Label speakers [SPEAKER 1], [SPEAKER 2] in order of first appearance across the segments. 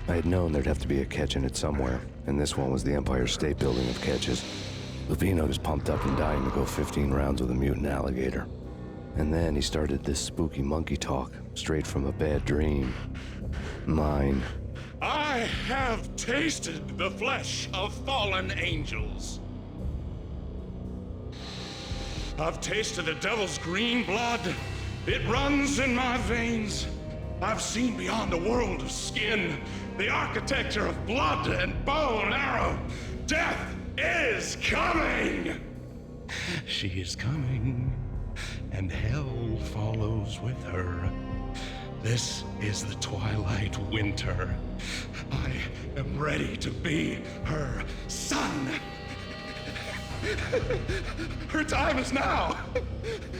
[SPEAKER 1] I had known there'd have to be a catch in it somewhere, and this one was the Empire State Building of catches. Lupino was pumped up and dying to go 15 rounds with a mutant alligator. And then he started this spooky monkey talk, straight from a bad dream. Mine.
[SPEAKER 2] I have tasted the flesh of fallen angels. I've tasted the devil's green blood. It runs in my veins. I've seen beyond the world of skin, the architecture of blood and bow and arrow. Death is coming! She is coming, and hell follows with her. This is the twilight winter. I am ready to be her son. Her time is now,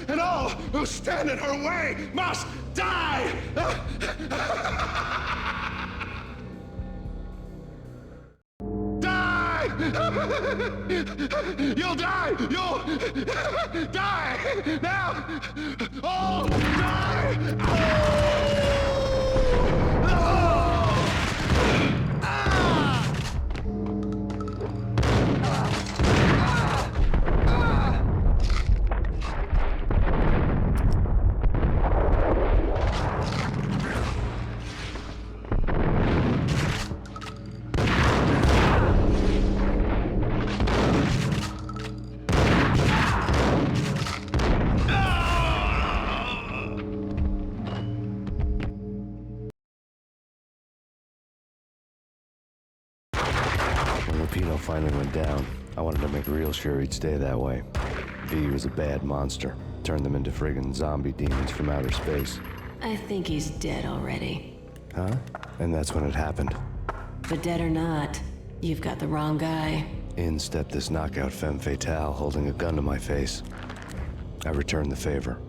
[SPEAKER 2] and all who stand in her way must die! Die! You'll die! You'll die! Now! All die!
[SPEAKER 1] Lupino finally went down. I wanted to make real sure he'd stay that way. V was a bad monster. Turned them into friggin' zombie demons from outer space.
[SPEAKER 3] I think he's dead already.
[SPEAKER 1] Huh? And that's when it happened.
[SPEAKER 3] But dead or not, you've got the wrong guy.
[SPEAKER 1] In stepped this knockout femme fatale holding a gun to my face. I returned the favor.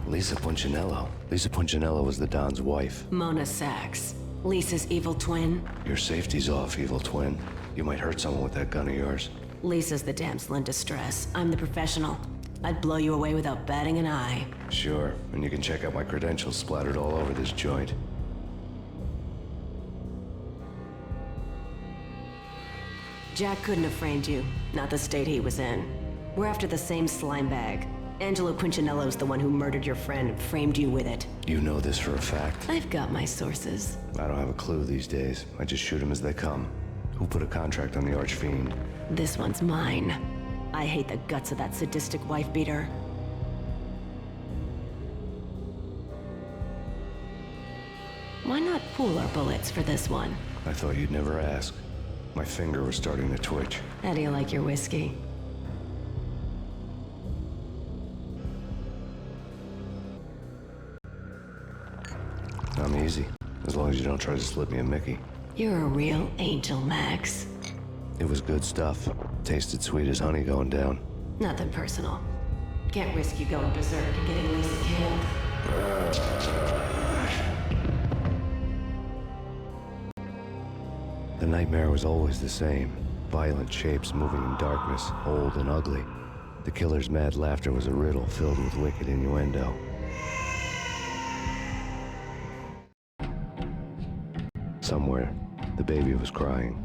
[SPEAKER 1] Lisa Punchinello. Lisa Punchinello was the Don's wife.
[SPEAKER 3] Mona Sachs. Lisa's evil twin.
[SPEAKER 1] Your safety's off, evil twin. You might hurt someone with that gun of yours.
[SPEAKER 3] Lisa's the damsel in distress. I'm the professional. I'd blow you away without batting an eye.
[SPEAKER 1] Sure, and you can check out my credentials splattered all over this joint.
[SPEAKER 3] Jack couldn't have framed you. Not the state he was in. We're after the same slime bag. Angelo Punchinello's the one who murdered your friend and framed you with it.
[SPEAKER 1] You know this for a fact.
[SPEAKER 3] I've got my sources.
[SPEAKER 1] I don't have a clue these days. I just shoot them as they come. Who put a contract on the Archfiend?
[SPEAKER 3] This one's mine. I hate the guts of that sadistic wife-beater. Why not pool our bullets for this one?
[SPEAKER 1] I thought you'd never ask. My finger was starting to twitch.
[SPEAKER 3] How do you like your whiskey?
[SPEAKER 1] I'm easy, as long as you don't try to slip me a Mickey.
[SPEAKER 3] You're a real angel, Max.
[SPEAKER 1] It was good stuff. Tasted sweet as honey going down.
[SPEAKER 3] Nothing personal. Can't risk you going berserk and getting Lisa killed.
[SPEAKER 1] The nightmare was always the same. Violent shapes moving in darkness, old and ugly. The killer's mad laughter was a riddle filled with wicked innuendo. Somewhere, the baby was crying.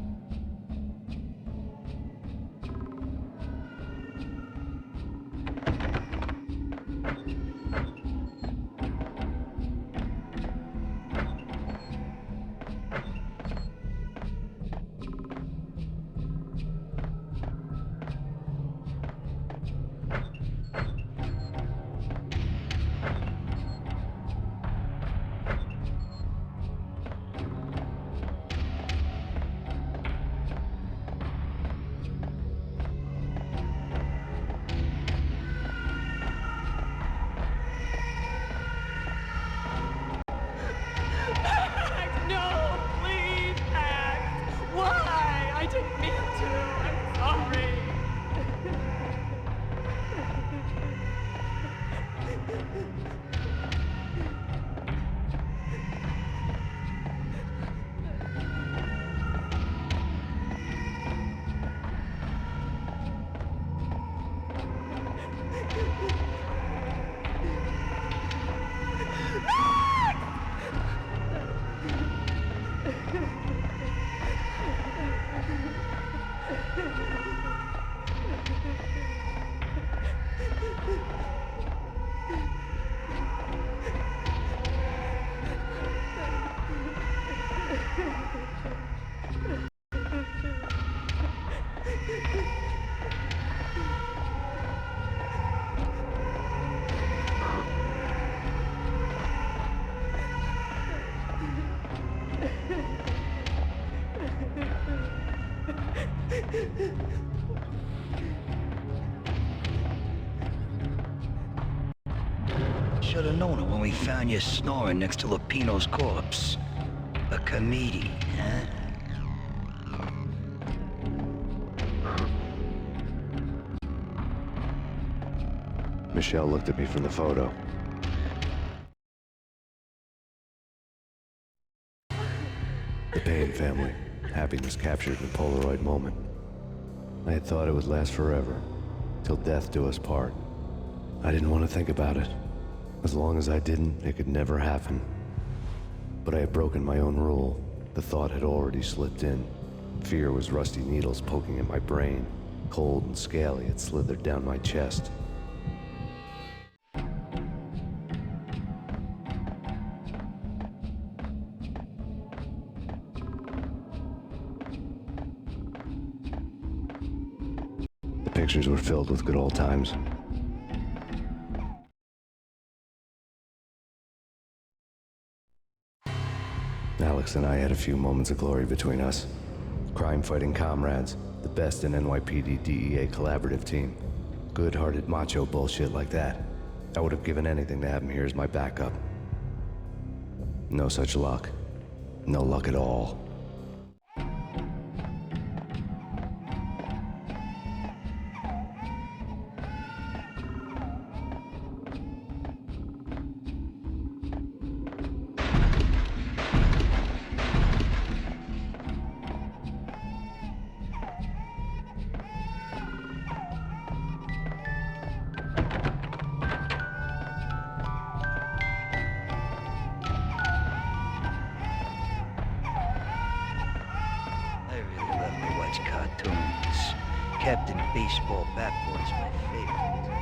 [SPEAKER 4] Should've known it when we found you snoring next to Lupino's corpse. A comedian, huh?
[SPEAKER 1] Michelle looked at me from the photo. The Payne family. Happiness captured in a Polaroid moment. I had thought it would last forever, till death do us part. I didn't want to think about it. As long as I didn't, it could never happen. But I had broken my own rule. The thought had already slipped in. Fear was rusty needles poking at my brain. Cold and scaly, it slithered down my chest. The pictures were filled with good old times. Alex and I had a few moments of glory between us. Crime-fighting comrades, the best in NYPD DEA collaborative team. Good-hearted macho bullshit like that. I would have given anything to have him here as my backup. No such luck. No luck at all.
[SPEAKER 4] Cartoons. Captain Baseball Bat-Boy's my favorite.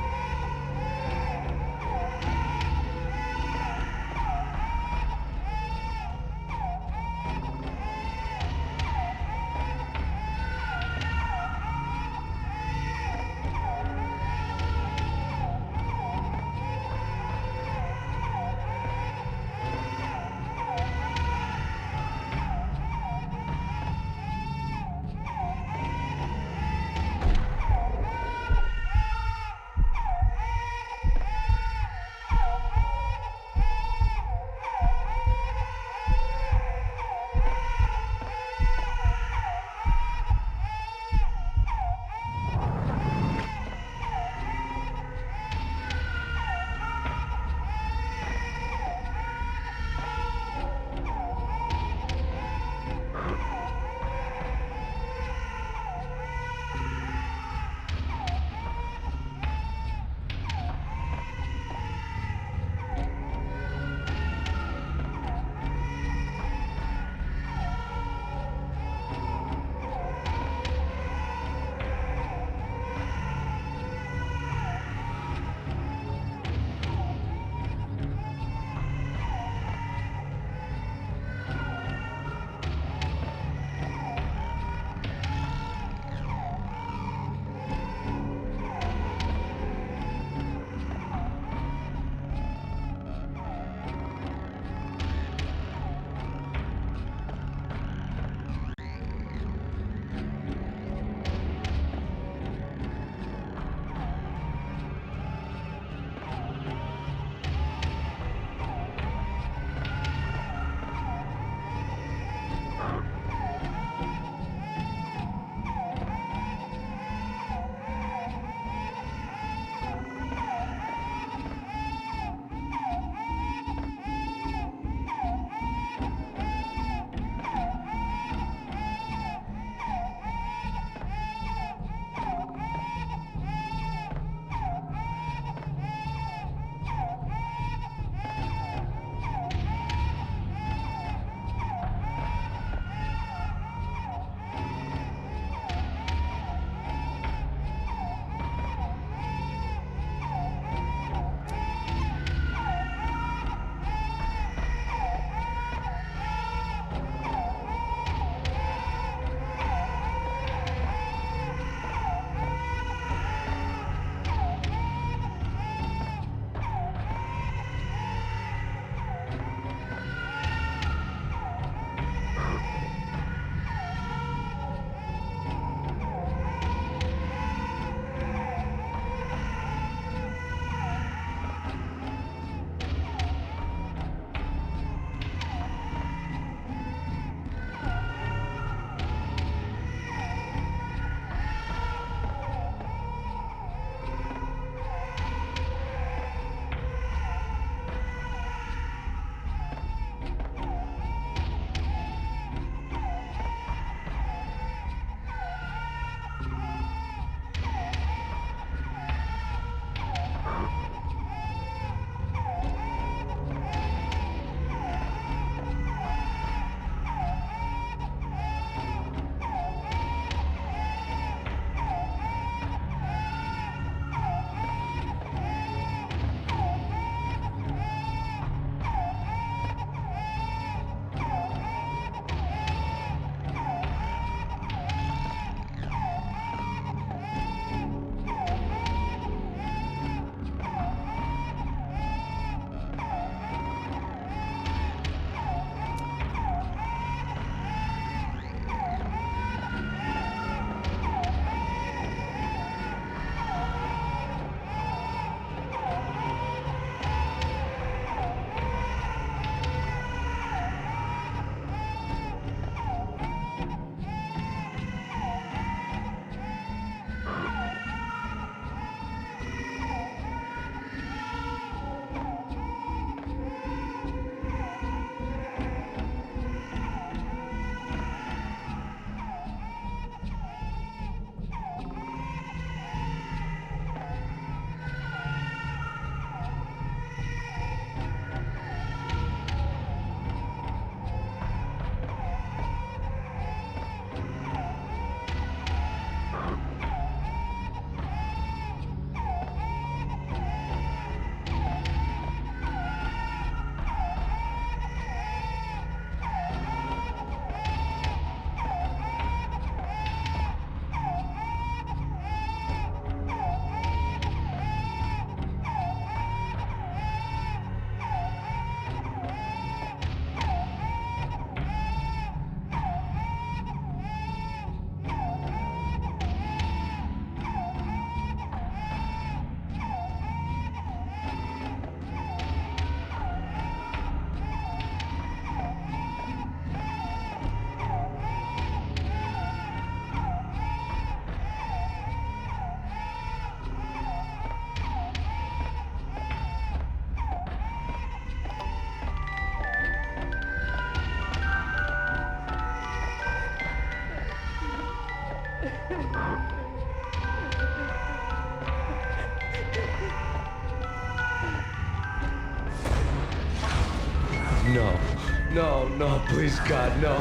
[SPEAKER 1] No. No, no, please, God, no.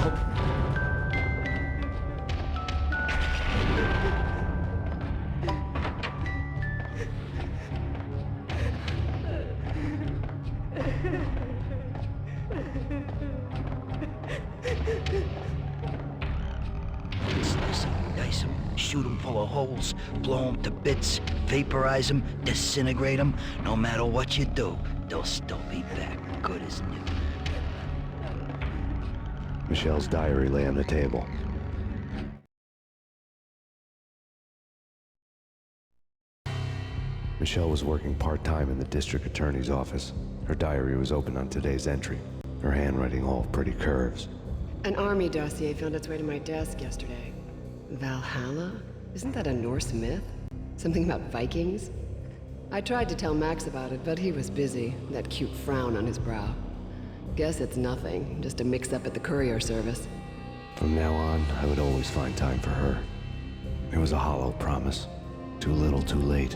[SPEAKER 4] Slice them, dice them, shoot them full of holes, blow them to bits, vaporize them, disintegrate them. No matter what you do, they'll still be back, good as new.
[SPEAKER 1] Michelle's diary lay on the table. Michelle was working part-time in the district attorney's office. Her diary was open on today's entry, her handwriting all pretty curves.
[SPEAKER 5] An army dossier found its way to my desk yesterday. Valhalla? Isn't that a Norse myth? Something about Vikings? I tried to tell Max about it, but he was busy, that cute frown on his brow. Guess it's nothing, just a mix-up at the courier service.
[SPEAKER 1] From now on, I would always find time for her. It was a hollow promise. Too little, too late.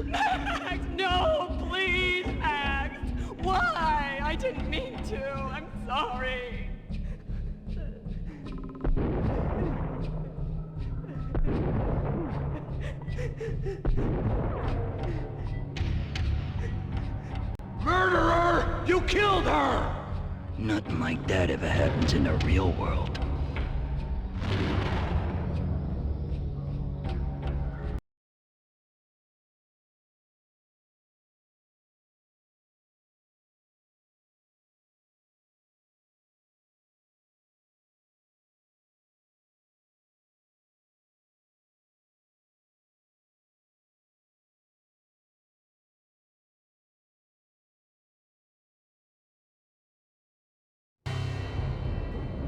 [SPEAKER 6] Max, no, please, Max. Why? I didn't mean to. I'm sorry.
[SPEAKER 2] Murderer! You killed her!
[SPEAKER 4] Nothing like that ever happens in the real world.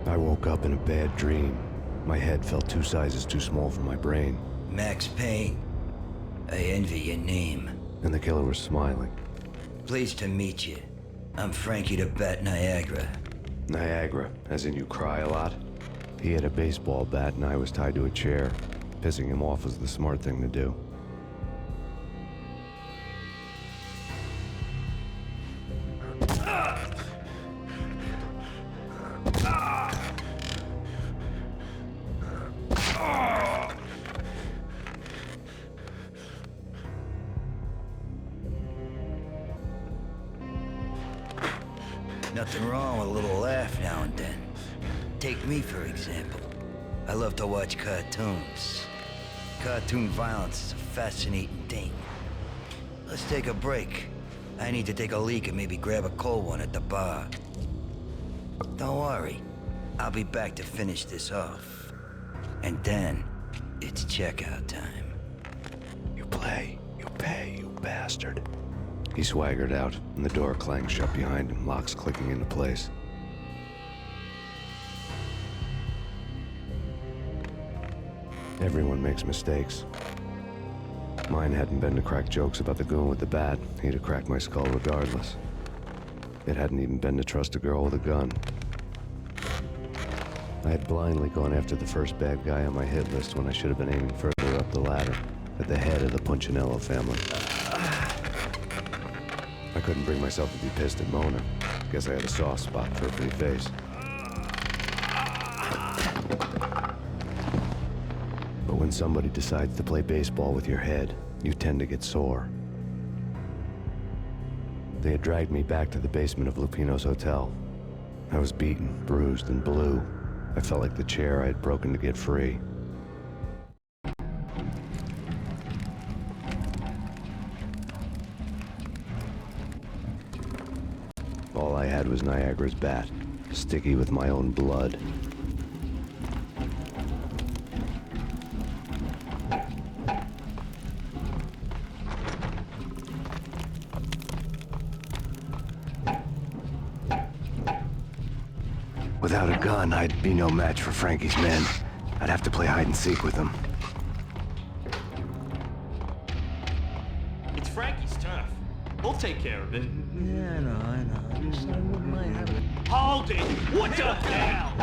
[SPEAKER 1] I woke up in a bad dream. My head felt 2 sizes too small for my brain,
[SPEAKER 4] Max Payne, I envy your name.
[SPEAKER 1] and the killer was smiling.
[SPEAKER 4] Pleased to meet you. I'm Frankie the Bat Niagara.
[SPEAKER 1] Niagara, as in you cry a lot? He had a baseball bat and I was tied to a chair. Pissing him off was the smart thing to do.
[SPEAKER 4] Nothing wrong with a little laugh now and then. Take me, for example. I love to watch cartoons. Cartoon violence is a fascinating thing. Let's take a break. I need to take a leak and maybe grab a cold one at the bar. Don't worry. I'll be back to finish this off. And then, it's checkout time.
[SPEAKER 1] You play, you pay, you bastard. He swaggered out, and the door clanged shut behind him, locks clicking into place. Everyone makes mistakes. Mine hadn't been to crack jokes about the goon with the bat. He'd have cracked my skull regardless. It hadn't even been to trust a girl with a gun. I had blindly gone after the first bad guy on my hit list when I should have been aiming further up the ladder, at the head of the Punchinello family. I couldn't bring myself to be pissed at Mona. Guess I had a soft spot for her pretty face. But when somebody decides to play baseball with your head, you tend to get sore. They had dragged me back to the basement of Lupino's hotel. I was beaten, bruised, and blue. I felt like the chair I had broken to get free. All I had was Niagara's bat, sticky with my own blood. Without a gun, I'd be no match for Frankie's men. I'd have to play hide and seek with them.
[SPEAKER 7] It's Frankie's turf. We'll take care of it.
[SPEAKER 4] Yeah, I know. Just I wouldn't mind having
[SPEAKER 7] Hold it! What the hell?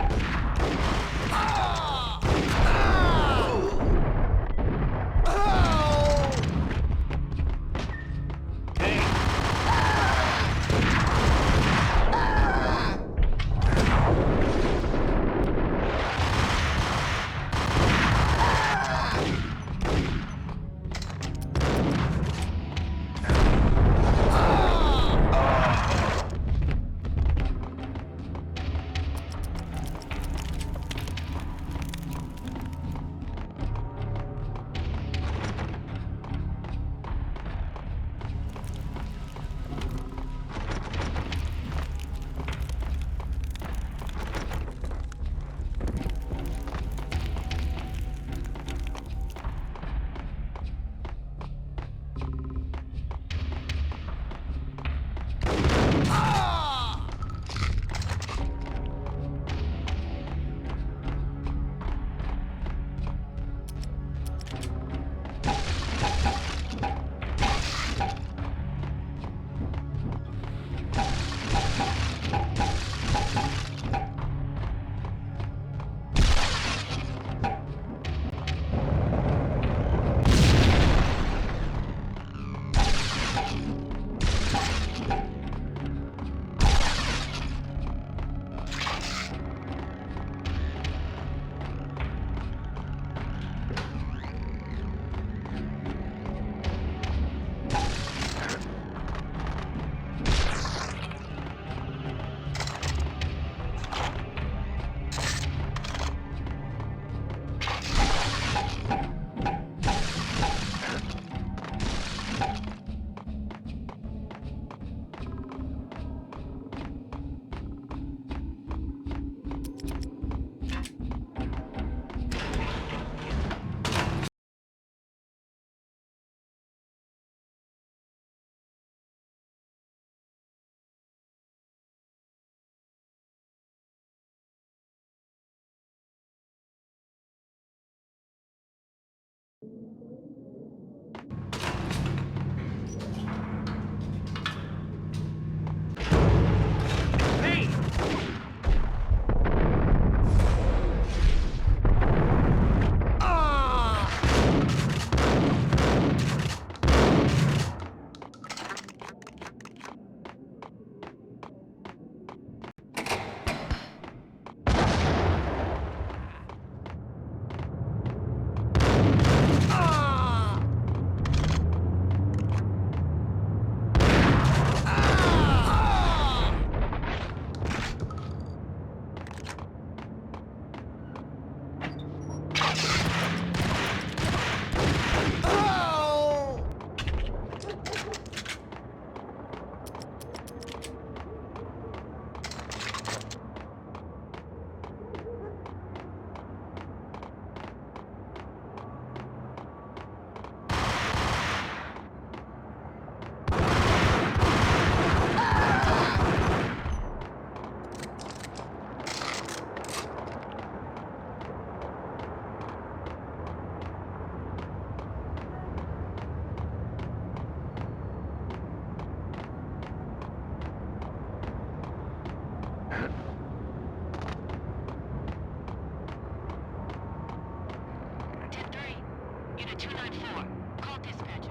[SPEAKER 3] Unit 294. Call dispatcher.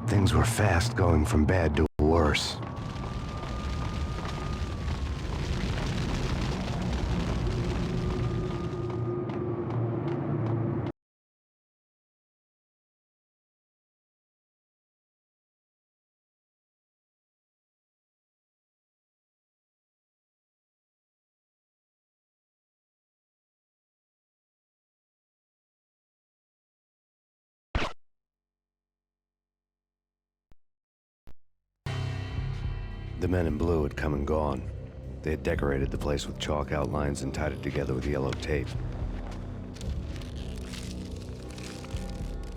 [SPEAKER 1] Things were fast going from bad to worse. The men in blue had come and gone. They had decorated the place with chalk outlines and tied it together with yellow tape.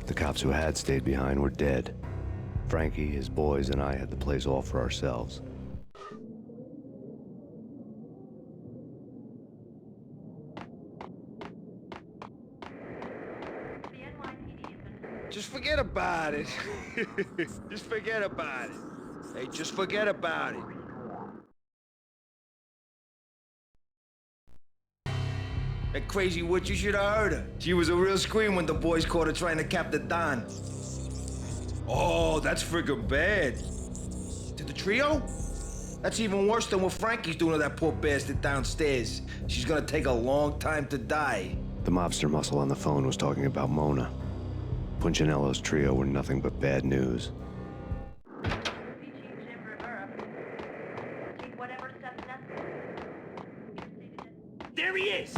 [SPEAKER 1] The cops who had stayed behind were dead. Frankie, his boys, and I had the place all for ourselves.
[SPEAKER 8] Just forget about it. Just forget about it. Hey, just forget about it. That crazy witch, you should have heard her. She was a real scream when the boys caught her trying to cap the Don. Oh, that's friggin' bad. To the trio? That's even worse than what Frankie's doing to that poor bastard downstairs. She's gonna take a long time to die.
[SPEAKER 1] The mobster muscle on the phone was talking about Mona. Punchinello's trio were nothing but bad news.
[SPEAKER 7] There he is!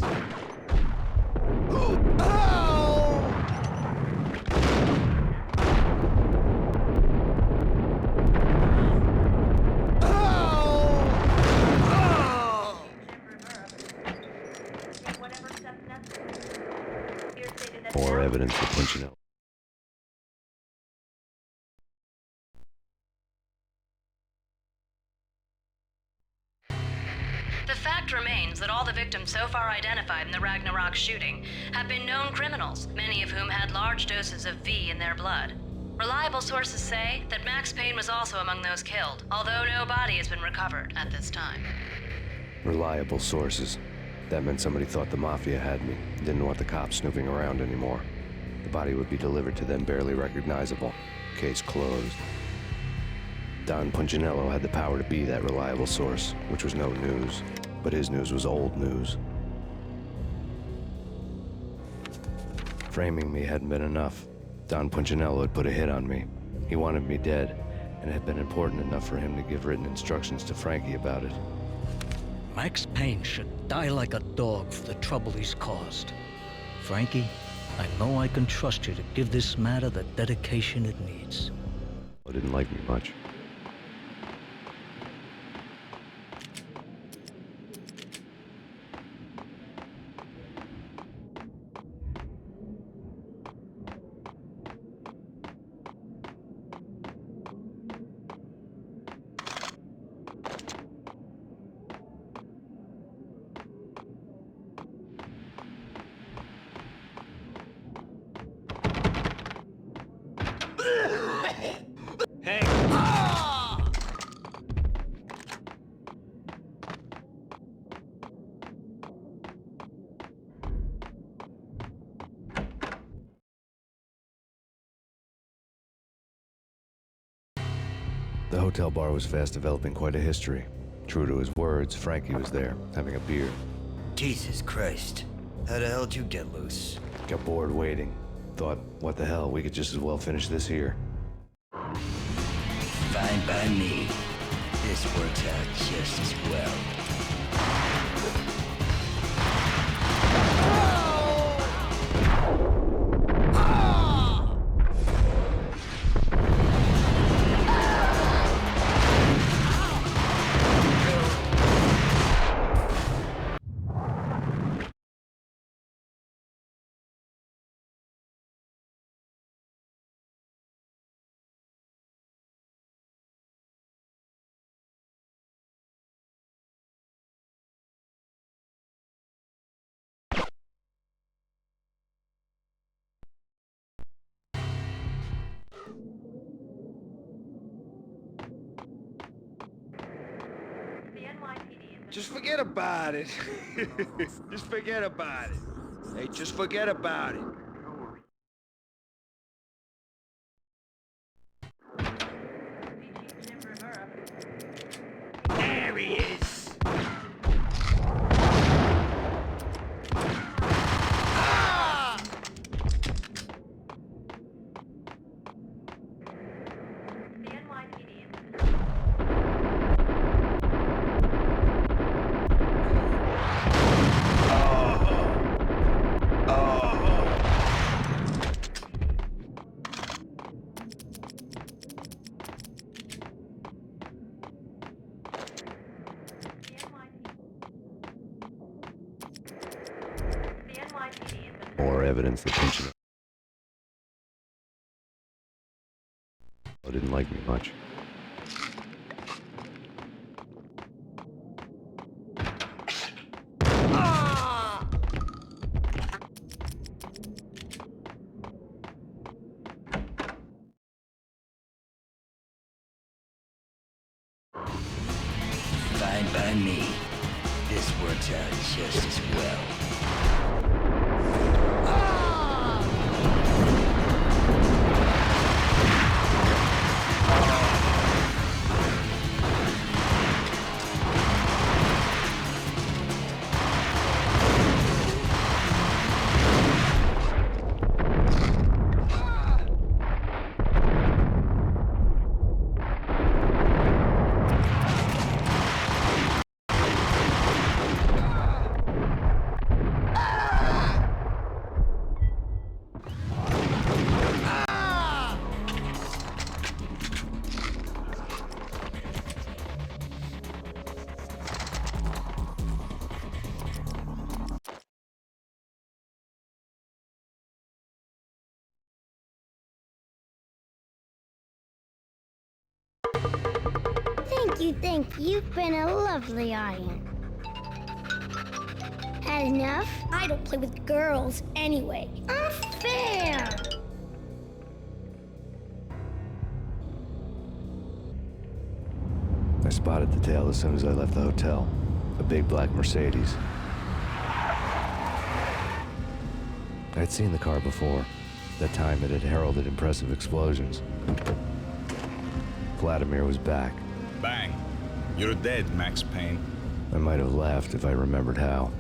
[SPEAKER 1] More evidence of Punchinello.
[SPEAKER 9] The fact remains that all the victims so far identified in the Ragnarok shooting have been known criminals, many of whom had large doses of V in their blood. Reliable sources say that Max Payne was also among those killed, although no body has been recovered at this time.
[SPEAKER 1] Reliable sources. That meant somebody thought the Mafia had me, didn't want the cops snooping around anymore. The body would be delivered to them barely recognizable. Case closed. Don Punchinello had the power to be that reliable source, which was no news. But his news was old news. Framing me hadn't been enough. Don Punchinello had put a hit on me. He wanted me dead, and it had been important enough for him to give written instructions to Frankie about it.
[SPEAKER 10] Max Payne should die like a dog for the trouble he's caused. Frankie, I know I can trust you to give this matter the dedication it needs.
[SPEAKER 1] He didn't like me much.
[SPEAKER 7] Hey!
[SPEAKER 1] The hotel bar was fast developing quite a history. True to his words, Frankie was there, having a beer.
[SPEAKER 4] Jesus Christ. How the hell did you get loose?
[SPEAKER 1] Got bored waiting. Thought, what the hell, we could just as well finish this here.
[SPEAKER 4] Fine by me. This works out just as well.
[SPEAKER 8] Just forget about it. Just forget about it. Hey, just forget about it.
[SPEAKER 7] There he is.
[SPEAKER 1] More evidence that Punchinello didn't like me much.
[SPEAKER 4] Fine by me. This works out just as well.
[SPEAKER 11] Thank you. You've been a lovely audience. Had enough? I don't play with girls anyway. Unfair!
[SPEAKER 1] I spotted the tail as soon as I left the hotel. A big black Mercedes. I'd seen the car before. That time it had heralded impressive explosions. Vladimir was back.
[SPEAKER 2] Bang. You're dead, Max Payne.
[SPEAKER 1] I might have laughed if I remembered how.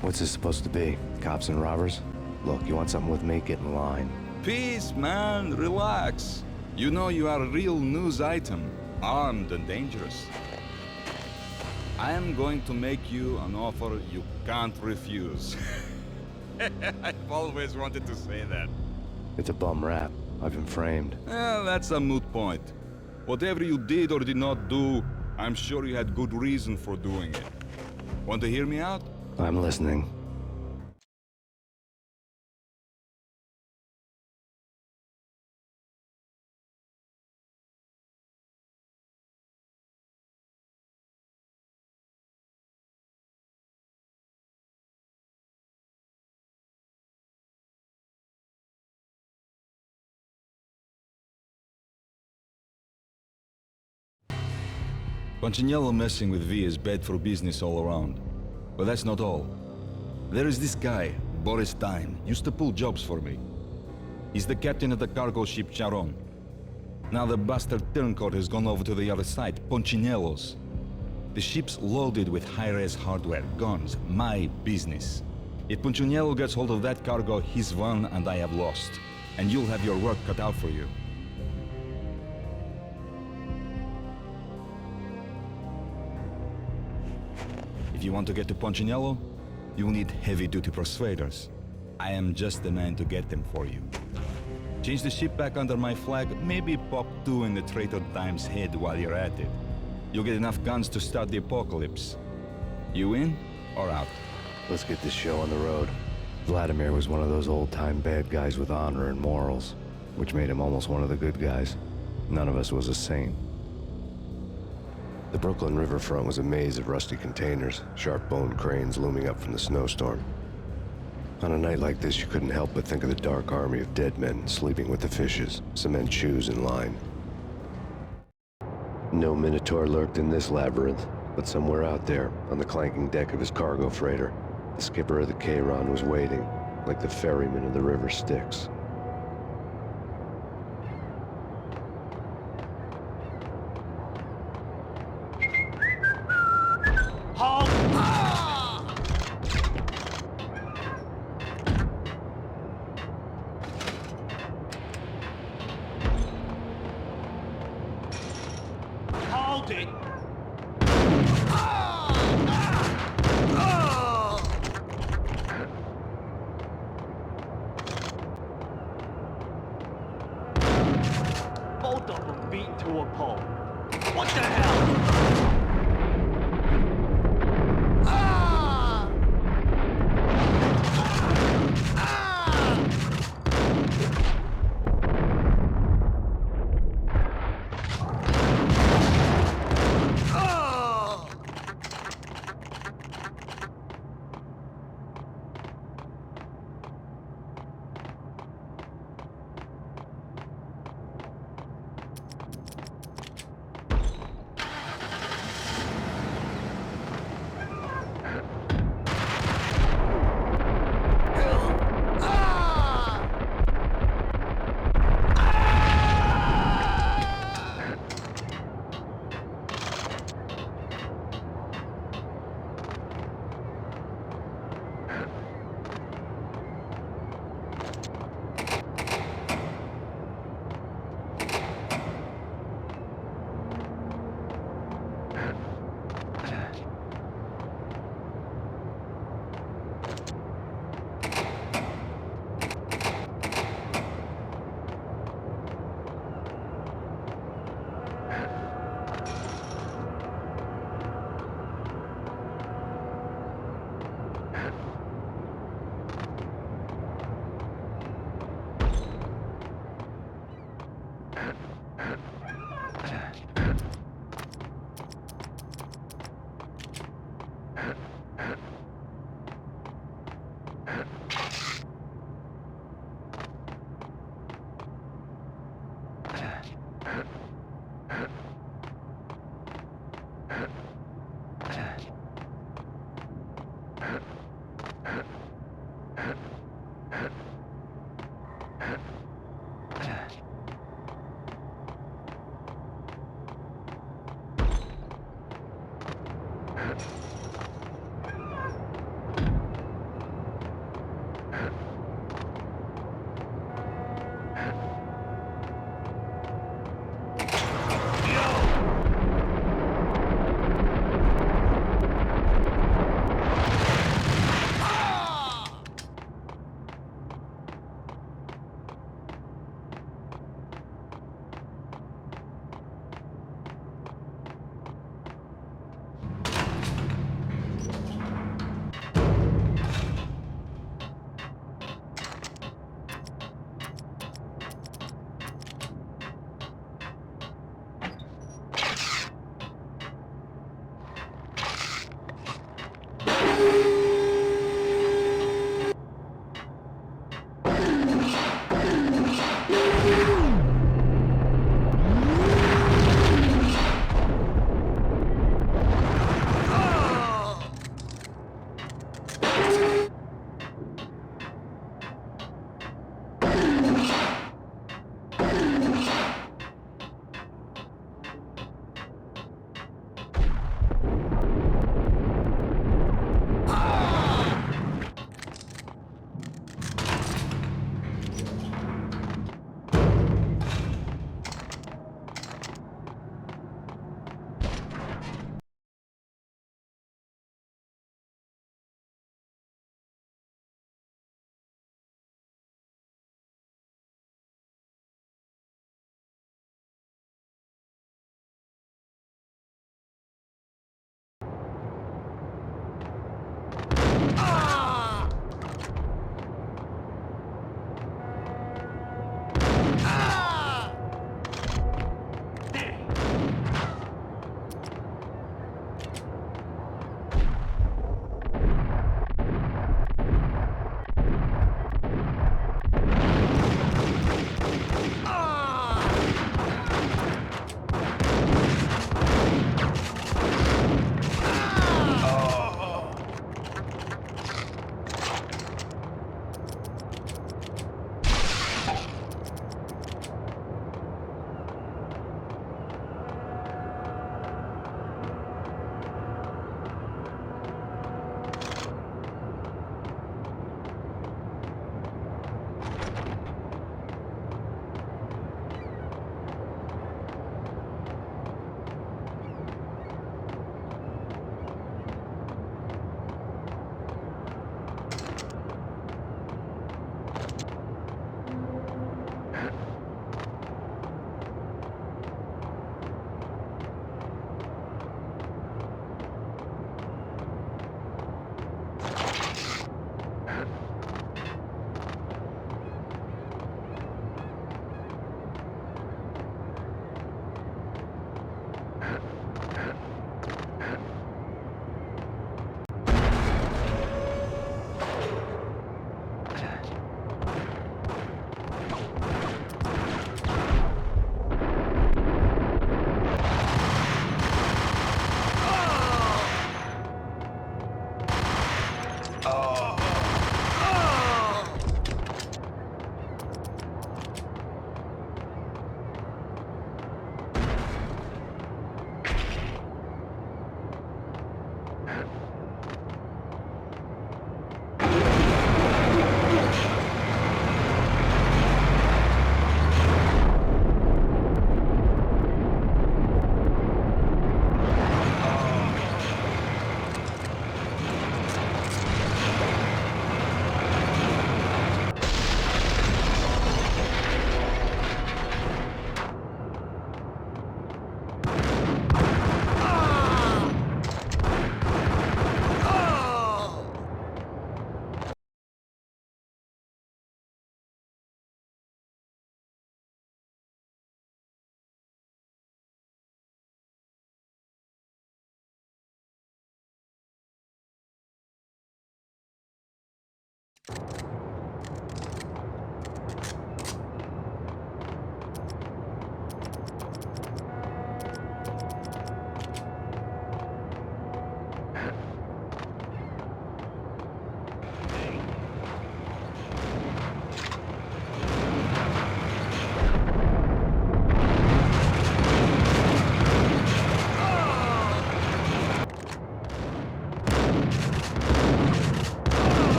[SPEAKER 1] What's this supposed to be? Cops and robbers? Look, you want something with me? Get in line.
[SPEAKER 2] Peace, man. Relax. You know you are a real news item. Armed and dangerous. I am going to make you an offer you can't refuse. I've always wanted to say that.
[SPEAKER 1] It's a bum rap. I've been framed.
[SPEAKER 2] Well, that's a moot point. Whatever you did or did not do, I'm sure you had good reason for doing it. Want to hear me out?
[SPEAKER 1] I'm listening.
[SPEAKER 2] Punchinello messing with V is bad for business all around. But that's not all. There is this guy, Boris Payne, used to pull jobs for me. He's the captain of the cargo ship Charon. Now the bastard turncoat has gone over to the other side, Punchinello's. The ship's loaded with high-res hardware, guns, my business. If Punchinello gets hold of that cargo, he's won and I have lost. And you'll have your work cut out for you. If you want to get to Punchinello, you'll need heavy-duty persuaders. I am just the man to get them for you. Change the ship back under my flag, maybe pop 2 in the Traitor Time's head while you're at it. You'll get enough guns to start the apocalypse. You in or out?
[SPEAKER 1] Let's get this show on the road. Vladimir was one of those old-time bad guys with honor and morals, which made him almost one of the good guys. None of us was a saint. The Brooklyn riverfront was a maze of rusty containers, sharp-boned cranes looming up from the snowstorm. On a night like this, you couldn't help but think of the dark army of dead men sleeping with the fishes, cement shoes in line. No Minotaur lurked in this labyrinth, but somewhere out there, on the clanking deck of his cargo freighter, the skipper of the Chiron was waiting, like the ferryman of the river Styx.
[SPEAKER 7] Halt! Hold it! Both of them beat to a pulp. What the hell?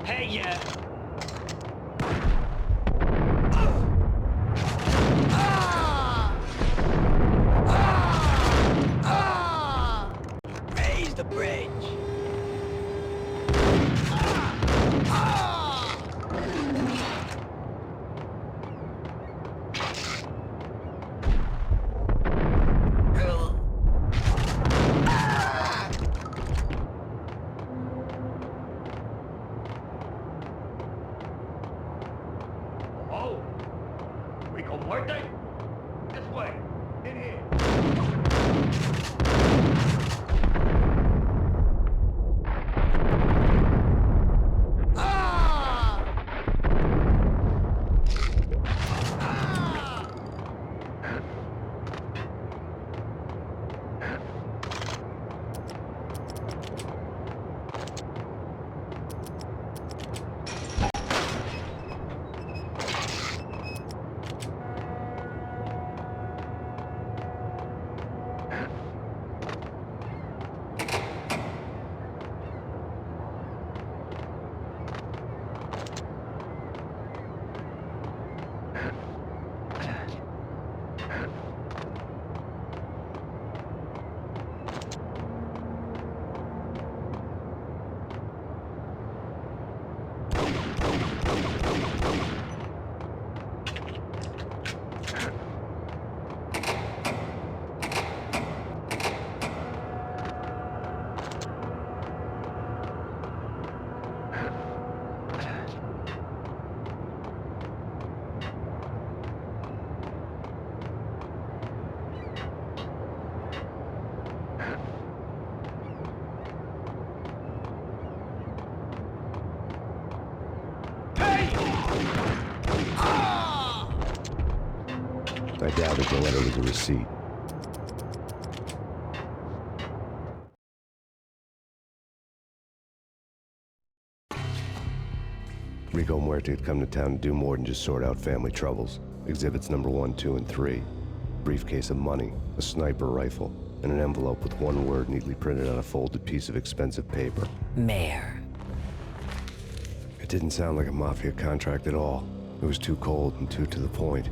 [SPEAKER 7] Hey, yeah.
[SPEAKER 4] Raise the bridge.
[SPEAKER 7] Oh, Rico Muerte? This way, in here.
[SPEAKER 1] I doubted the letter was a receipt. Rico Muerte had come to town to do more than just sort out family troubles. Exhibits number 1, 2, and 3. Briefcase of money, a sniper rifle, and an envelope with one word neatly printed on a folded piece of expensive paper.
[SPEAKER 3] Mayor.
[SPEAKER 1] It didn't sound like a mafia contract at all. It was too cold and too to the point.